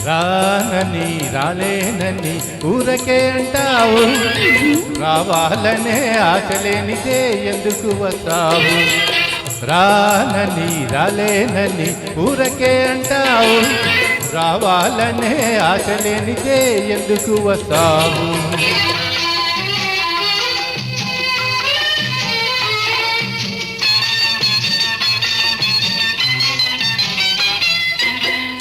రానని రాలేనని ఊరకే అంటావు, రావాలనే ఆశలేనిదే ఎందుకు వస్తావు. రానని రాలేనని ఊరకే అంటావు, రావాలనే ఆశలేనిదే ఎందుకు వస్తావు.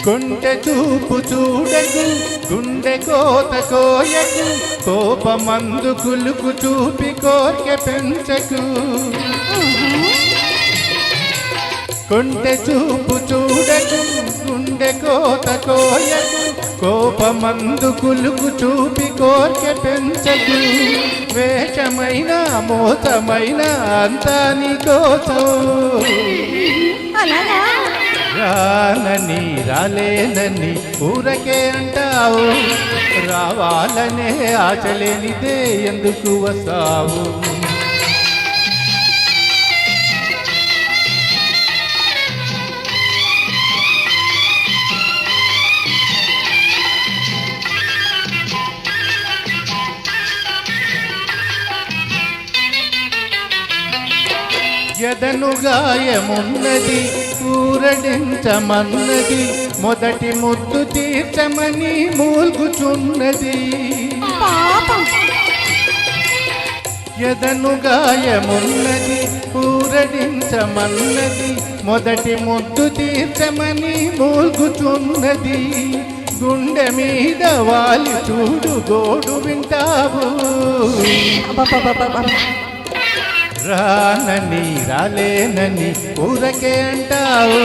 కొంటె చూపు చూడకు, గుండె కోత కోయకు, కోపమందు కులుకు చూపి కోర్కె పెంచకు. కొంటె చూపు చూడకు, గుండె కోత కోయకు, కోపమందు కులుకు చూపి కోర్కె పెంచకు. వేషమైన మోసమైన అంతా నీ కోసం. రానని రాలేనని ఊరకే అంటావు, రావాలనే ఆశలేనిదే ఎందుకు వస్తావు. ఎదను గాయమున్నది ఊరడించమన్నది, మొదటి ముద్దు తీర్చమని మూల్గుచున్నది. ఎదను గాయమున్నది ఊరడించమన్నది, మొదటి ముద్దు తీర్చమని మూల్గుచున్నది. గుండె మీద వాలి చూడు గోడు వింటావు. రానని రాలేనని ఊరకే అంటావు,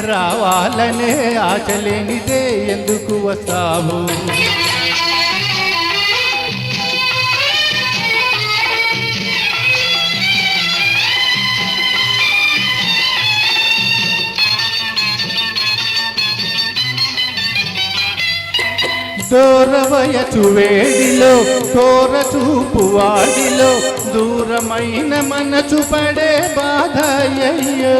రావాలనే ఆశలేనిదే ఎందుకు వస్తావు. దూరవయచు వేడిలో కోర చూపు వాడిలో, దూరమైన మనసు పడే బాధ అయ్యో.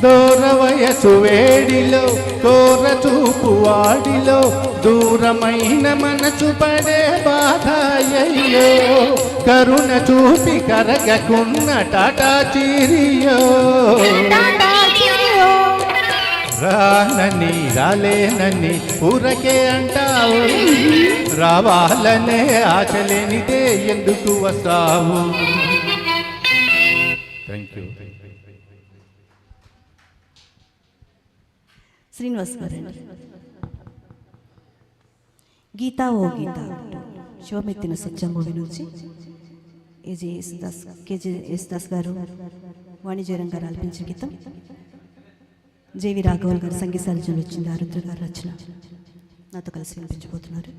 దూరవయసు వేడిలో కోర చూపు వాడిలో, దూరమైన మనసు పడే బాధ అయ్యో. కరుణ చూపి కరగకున్న టాటా చీరియో. రానని రాలేనని ఊరకే అంటావు, రావాలనే ఆశలేనిదే ఎందుకు వస్తావు. Thank you. శ్రీనివాస్ గారు గీతా ఓ గీత శివమెత్తిన సత్యం మూవీ నుంచి కేజీ యేసుదాస్ గారు వాణిజ్యరం గారు ఆలపించిన గీతం, జేవి రాఘవన్ గారు సంగీత సంయోజన వచ్చింది, ఆరుద్ర గారు రచన నాతో కలిసి వినిపించబోతున్నారు.